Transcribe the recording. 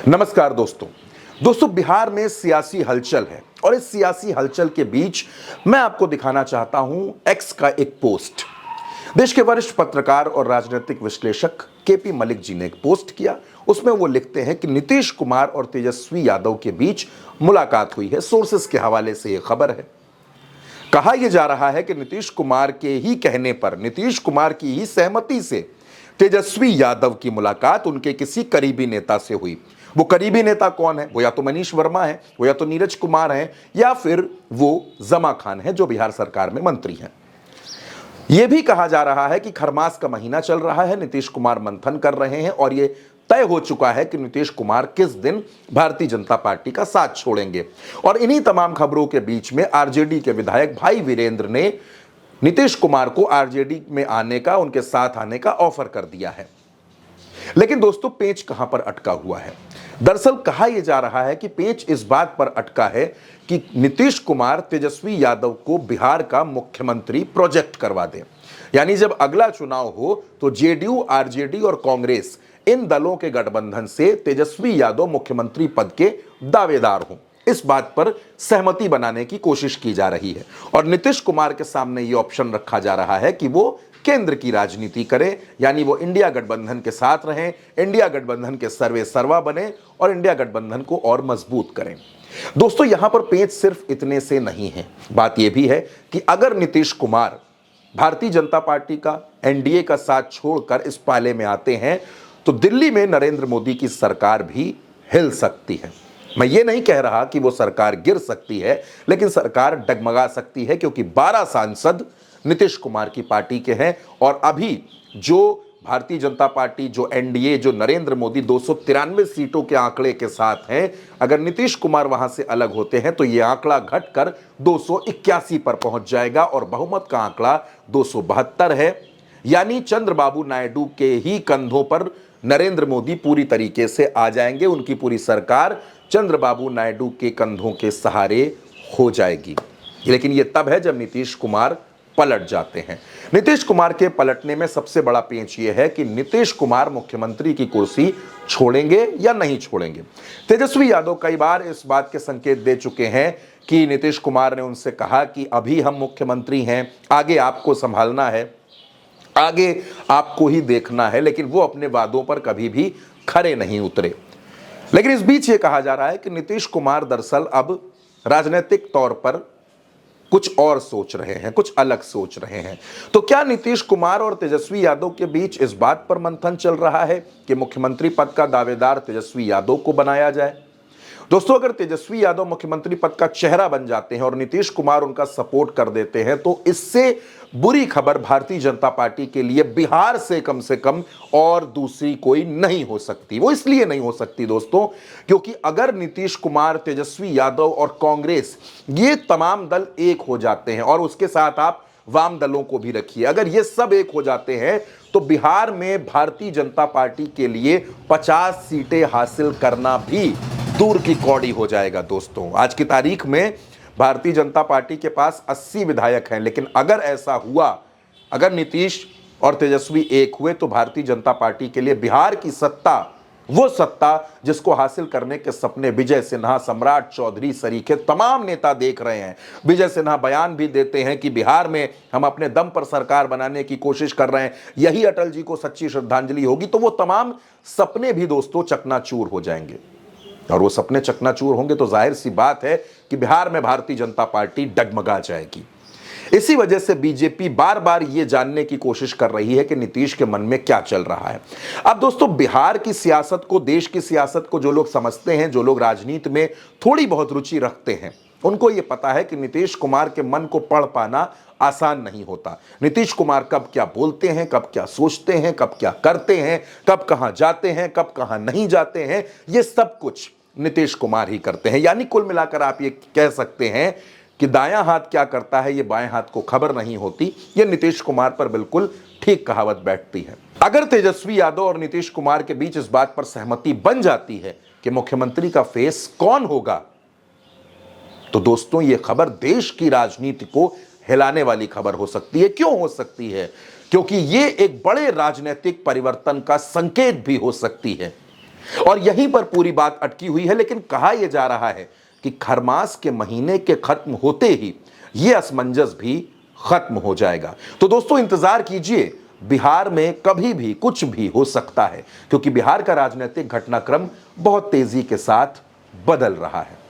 नमस्कार दोस्तों बिहार में सियासी हलचल है और इस सियासी हलचल के बीच मैं आपको दिखाना चाहता हूं एक्स का एक पोस्ट। देश के वरिष्ठ पत्रकार और राजनीतिक विश्लेषक केपी मलिक जी ने एक पोस्ट किया। उसमें वो लिखते हैं कि नीतीश कुमार और तेजस्वी यादव के बीच मुलाकात हुई है। सोर्सेस के हवाले से यह खबर है। कहा यह जा रहा है कि नीतीश कुमार के ही कहने पर, नीतीश कुमार की ही सहमति से तेजस्वी यादव की मुलाकात उनके किसी करीबी नेता से हुई। वो करीबी नेता कौन है? वो या तो मनीष वर्मा है, वो या तो नीरज कुमार है, या फिर वो जमा खान है जो बिहार सरकार में मंत्री हैं। यह भी कहा जा रहा है कि खरमास का महीना चल रहा है, नीतीश कुमार मंथन कर रहे हैं और यह तय हो चुका है कि नीतीश कुमार किस दिन भारतीय जनता पार्टी का साथ छोड़ेंगे। और इन्हीं तमाम खबरों के बीच में आरजेडी के विधायक भाई वीरेंद्र ने नीतीश कुमार को आरजेडी में आने का, उनके साथ आने का ऑफर कर दिया है। लेकिन दोस्तों, पेंच कहां पर अटका हुआ है? दरअसल कहा यह जा रहा है कि पेंच इस बात पर अटका है कि नीतीश कुमार तेजस्वी यादव को बिहार का मुख्यमंत्री प्रोजेक्ट करवा दें। यानी जब अगला चुनाव हो तो जेडीयू, आरजेडी और कांग्रेस, इन दलों के गठबंधन से तेजस्वी यादव मुख्यमंत्री पद के दावेदार हों। इस बात पर सहमति बनाने की कोशिश की जा रही है और नीतीश कुमार के सामने यह ऑप्शन रखा जा रहा है कि वो केंद्र की राजनीति करें, यानी वो इंडिया गठबंधन के साथ रहें, इंडिया गठबंधन के सर्वे सर्वा बने और इंडिया गठबंधन को और मजबूत करें। दोस्तों, यहां पर पेंच सिर्फ इतने से नहीं है। बात यह भी है कि अगर नीतीश कुमार भारतीय जनता पार्टी का, एनडीए का साथ छोड़कर इस पाले में आते हैं तो दिल्ली में नरेंद्र मोदी की सरकार भी हिल सकती है। मैं ये नहीं कह रहा कि वो सरकार गिर सकती है, लेकिन सरकार डगमगा सकती है, क्योंकि 12 सांसद नीतीश कुमार की पार्टी के हैं और अभी जो भारतीय जनता पार्टी, जो एनडीए, जो नरेंद्र मोदी 293 सीटों के आंकड़े के साथ हैं, अगर नीतीश कुमार वहां से अलग होते हैं तो यह आंकड़ा घटकर 281 पर पहुंच जाएगा और बहुमत का आंकड़ा 272 है। यानी चंद्रबाबू नायडू के ही कंधों पर नरेंद्र मोदी पूरी तरीके से आ जाएंगे। उनकी पूरी सरकार चंद्रबाबू नायडू के कंधों के सहारे हो जाएगी। लेकिन यह तब है जब नीतीश कुमार पलट जाते हैं। नीतीश कुमार के पलटने में सबसे बड़ा पेंच यह है कि नीतीश कुमार मुख्यमंत्री की कुर्सी छोड़ेंगे या नहीं छोड़ेंगे। तेजस्वी यादव कई बार इस बात के संकेत दे चुके हैं कि नीतीश कुमार ने उनसे कहा कि अभी हम मुख्यमंत्री हैं, आगे आपको संभालना है, आगे आपको ही देखना है, लेकिन वो अपने वादों पर कभी भी खरे नहीं उतरे। लेकिन इस बीच ये कहा जा रहा है कि नीतीश कुमार दरअसल अब राजनीतिक तौर पर कुछ और सोच रहे हैं, कुछ अलग सोच रहे हैं। तो क्या नीतीश कुमार और तेजस्वी यादव के बीच इस बात पर मंथन चल रहा है कि मुख्यमंत्री पद का दावेदार तेजस्वी यादव को बनाया जाए? दोस्तों, अगर तेजस्वी यादव मुख्यमंत्री पद का चेहरा बन जाते हैं और नीतीश कुमार उनका सपोर्ट कर देते हैं तो इससे बुरी खबर भारतीय जनता पार्टी के लिए बिहार से कम और दूसरी कोई नहीं हो सकती। वो इसलिए नहीं हो सकती दोस्तों, क्योंकि अगर नीतीश कुमार, तेजस्वी यादव और कांग्रेस, ये तमाम दल एक हो जाते हैं, और उसके साथ आप वाम दलों को भी रखिए, अगर ये सब एक हो जाते हैं तो बिहार में भारतीय जनता पार्टी के लिए 50 सीटें हासिल करना भी दूर की कौड़ी हो जाएगा। दोस्तों, आज की तारीख में भारतीय जनता पार्टी के पास 80 विधायक हैं, लेकिन अगर ऐसा हुआ, अगर नीतीश और तेजस्वी एक हुए तो भारतीय जनता पार्टी के लिए बिहार की सत्ता, वो सत्ता जिसको हासिल करने के सपने विजय सिन्हा, सम्राट चौधरी सरीखे तमाम नेता देख रहे हैं। विजय सिन्हा बयान भी देते हैं कि बिहार में हम अपने दम पर सरकार बनाने की कोशिश कर रहे हैं, यही अटल जी को सच्ची श्रद्धांजलि होगी। तो वो तमाम सपने भी दोस्तों चकनाचूर हो जाएंगे, और वो सपने चकनाचूर होंगे तो जाहिर सी बात है कि बिहार में भारतीय जनता पार्टी डगमगा जाएगी। इसी वजह से बीजेपी बार बार ये जानने की कोशिश कर रही है कि नीतीश के मन में क्या चल रहा है। अब दोस्तों, बिहार की सियासत को, देश की सियासत को जो लोग समझते हैं, जो लोग राजनीति में थोड़ी बहुत रुचि रखते हैं, उनको ये पता है कि नीतीश कुमार के मन को पढ़ पाना आसान नहीं होता। नीतीश कुमार कब क्या बोलते हैं, कब क्या सोचते हैं, कब क्या करते हैं, कब कहां जाते हैं, कब कहां नहीं जाते हैं, ये सब कुछ नीतीश कुमार ही करते हैं। यानी कुल मिलाकर आप ये कह सकते हैं कि दायां हाथ क्या करता है ये बाएं हाथ को खबर नहीं होती। ये नीतीश कुमार पर बिल्कुल ठीक कहावत बैठती है। अगर तेजस्वी यादव और नीतीश कुमार के बीच इस बात पर सहमति बन जाती है कि मुख्यमंत्री का फेस कौन होगा, तो दोस्तों ये खबर देश की राजनीति को हिलाने वाली खबर हो सकती है। क्यों हो सकती है? क्योंकि ये एक बड़े राजनीतिक परिवर्तन का संकेत भी हो सकती है। और यहीं पर पूरी बात अटकी हुई है। लेकिन कहा यह जा रहा है कि खरमास के महीने के खत्म होते ही यह असमंजस भी खत्म हो जाएगा। तो दोस्तों इंतजार कीजिए, बिहार में कभी भी कुछ भी हो सकता है, क्योंकि बिहार का राजनीतिक घटनाक्रम बहुत तेजी के साथ बदल रहा है।